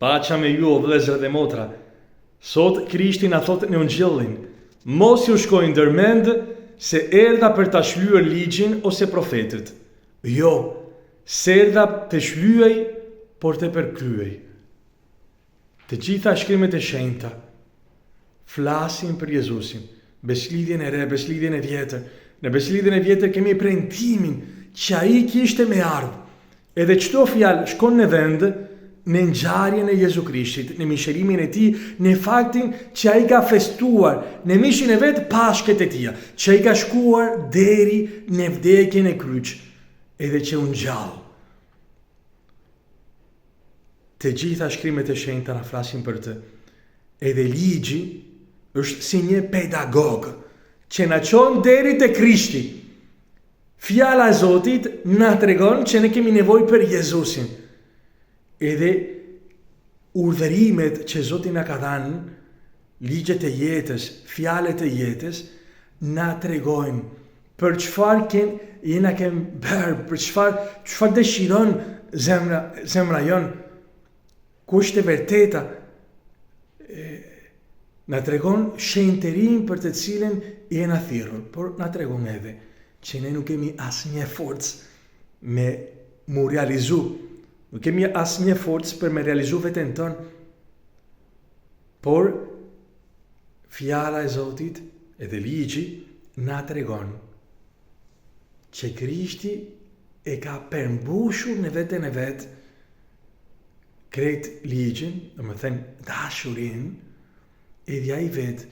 Paqja me ju o vëllezër dhe motra. Sot Krishti na thotë në Ungjillin, mos ju shkojnë ndërmend se erdha për ta shlyer ligjin ose profetët. Jo, s'erdha të shlyej, por të përkryej. Të gjitha shkrimet e shenjta flasin për Jezusin, beslidhjen e re, beslidhjen e vjetër. Në beslidhjen e vjetër kemi premtimin që ai kishte me ardhur. Edhe çdo fjalë shkon në vend në ngjarjen e Jezu Krishtit, në mishërimin e tij, në faktin që ai ka festuar në mishin e vet pashket e tij, që ai ka shkuar deri në vdekjen e kryq, edhe që u ngjall. Të gjitha shkrimet e shenjta na flasin për të. Edhe ligji është si një pedagog që na çon deri te Krishti. Fjala e Zotit na tregon që ne kemi nevojë për Jezusin. Edhe urdhërimet që Zoti na ka dhënë, ligjet e jetës, fjalët e jetës, na tregojnë për çfarë jena kem bërë, për çfarë dëshiron zemra jon, kush të vërteta. Na tregon shenjtërinë për të cilën jena thirrur, por na tregon edhe që ne nuk kemi asnjë forcë me mu realizu. Nuk kemi asnjë forcë për me realizu veten tonë. Por fjala e Zotit edhe ligji na tregon që Krishti e ka përmbushur në veten e vet krejt ligjin, domethënë dashurinë, edhe ai vet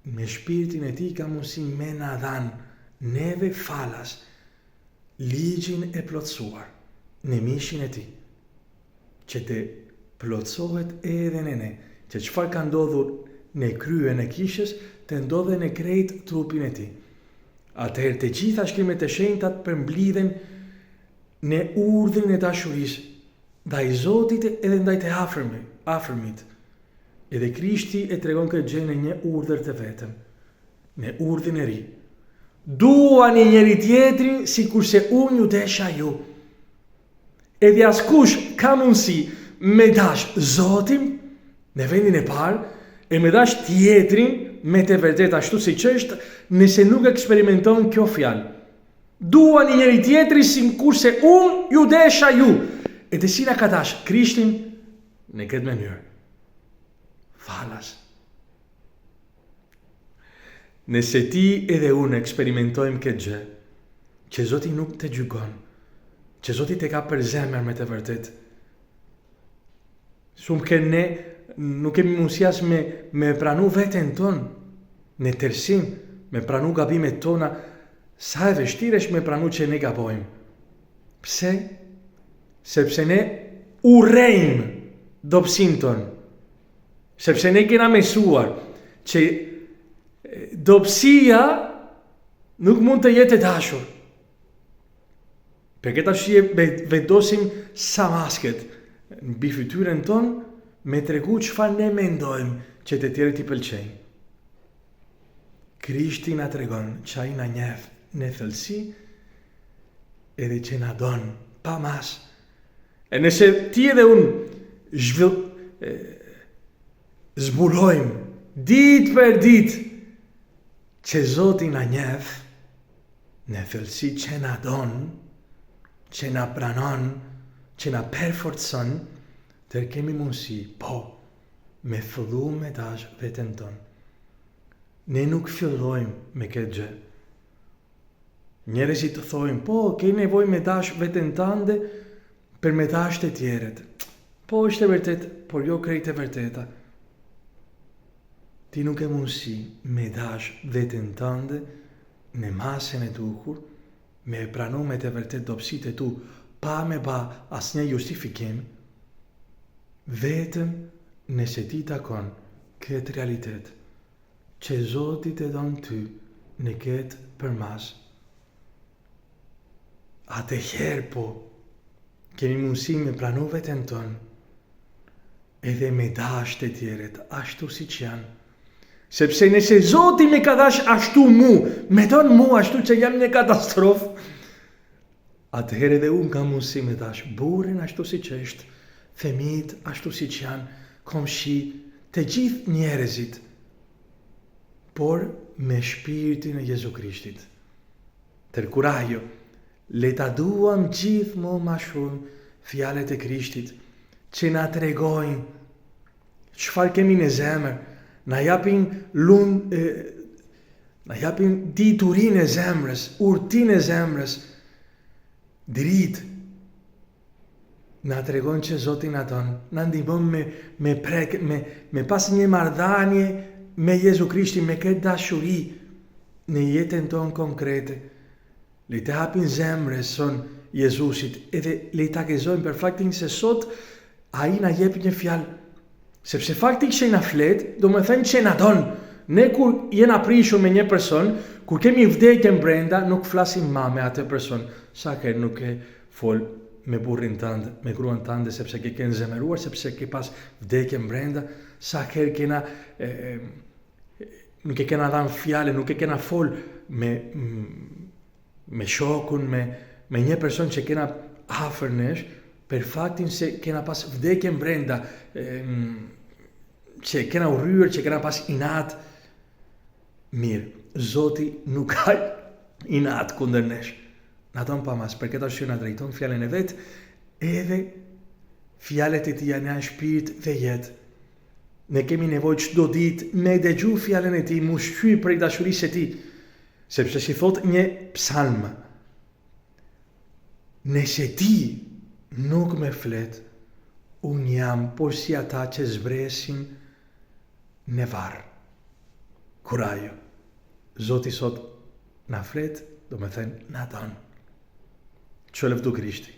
me shpirtin e tij ka mundësi me na dhanë neve falas ligjin e plotësuar në mishin e tij, që të plotësohet edhe në ne, që çfarë ka ndodhur në kryen e kishës, të ndodhe në krejt trupin e tij. Atëherë të gjitha shkrimet e shenjta përmblidhen në urdhrin e dashurisë ndaj Zotit edhe ndaj të afërmit. Edhe Krishti e tregon këtë gjë në një urdhër të vetëm, në urdhrin e ri. Duani njëri tjetrin sikurse unë ju desha ju. Edhe askush ka mundësi me dash Zotin në vendin e parë e me dash tjetrin me të vërtet ashtu siç është, nëse nuk eksperimenton kjo fjalë. Duani njëri tjetrin sikurse unë ju desha ju. Edhe si na ka dash Krishtin në këtë mënyrë. Falas. Nëse ti edhe unë eksperimentojmë këtë gjë, që Zoti nuk të gjykon, që Zoti të ka për zemër me të vërtet, shumë që ne nuk kemi mundësi as me pranu veten tonë në tërësim, me pranu gabimet tona, sa e vështirë është me pranu që ne gabojmë. Pse? Sepse ne urrejmë dobësinë tonë. Sepse ne kena mësuar që dobësia nuk mund të jetë e dashur. Për këtë arsye vendosim sa masket mbi fytyrën tonë me tregu çfarë ne mendojmë që të tjerët i pëlqejnë. Krishti na tregon që ai na njeh në thellësi edhe që na don pa mas. E nëse ti edhe unë zbulojmë ditë për ditë që Zoti na njeh në thellësi, që na don, që na pranon, që na përforcon, të kemi mundësi, me fillu me dash veten tonë. Ne nuk fillojmë me këtë gjë. Njerëzit të thojnë, ke nevojë me dash veten tënde për me dash të tjerët. Është e vërtet, por jo krejt e vërteta. Ti nuk e mundësi me dash veten tënde në masën e duhur, me pranu me të vërtet dobësitë e tu, pa me ba asnjë justifikim, vetëm nëse ti takon këtë realitet, që Zoti të don ty në këtë përmas. Atëherë kemi mundësi me pranu veten tonë, edhe me dash të tjerët, ashtu si që janë. Sepse nëse Zoti me ka dash ashtu me don mu ashtu që jam një katastrofë, atëherë edhe unë kam mundësi me dash burrin ashtu si që është, fëmijët ashtu siç janë, komshi, të gjithë njerëzit, por me shpirtin e Jezu Krishtit. Tërkurajo, le ta duam gjithmonë më shumë fjalët e Krishtit, që na tregojnë çfarë kemi në zemër, na japin na japin diturinë e zemrës, urtinë e zemrës, dritë. Na tregojnë që Zoti na don, na ndihmon me pas një marrëdhënie me Jezu Krishtin, me këtë dashuri në jetën tonë konkrete. Le të hapin zemrës son Jezusit edhe le ta gëzojmë për faktin se sot ai na jep një fjalë. Sepse fakti që na flet, do më thënë që na don. Ne kur jena prishur me një person, kur kemi vdekjen brenda, nuk flasim më me atë person. Sa herë nuk e fol me burrin tënd, me gruan tënde, sepse ke nxemëruar, sepse ke pas vdekjen brenda. Sa herë kena nuk e kena dhënë fjalë, nuk e kena fol me shokun, me një person që kena afër nesh, për faktin se kena pas vdekjen brenda, që kena urryer, që kena pas inat. Mirë, Zoti nuk ka inat kundër nesh. Na don pa mas, për këtë arsye na drejton fjalën e vet, edhe fjalët e tij janë shpirt dhe jetë. Ne kemi nevojë çdo ditë me dëgju fjalën e tij, mu shqyr prej dashurisë së tij. Sepse si thot një psalm, nëse ti nuk me flet, unë jam por si ata që zbresin në varr. Kurajo, Zoti sot na flet, do me thënë na don. Që lëvdu Krishti.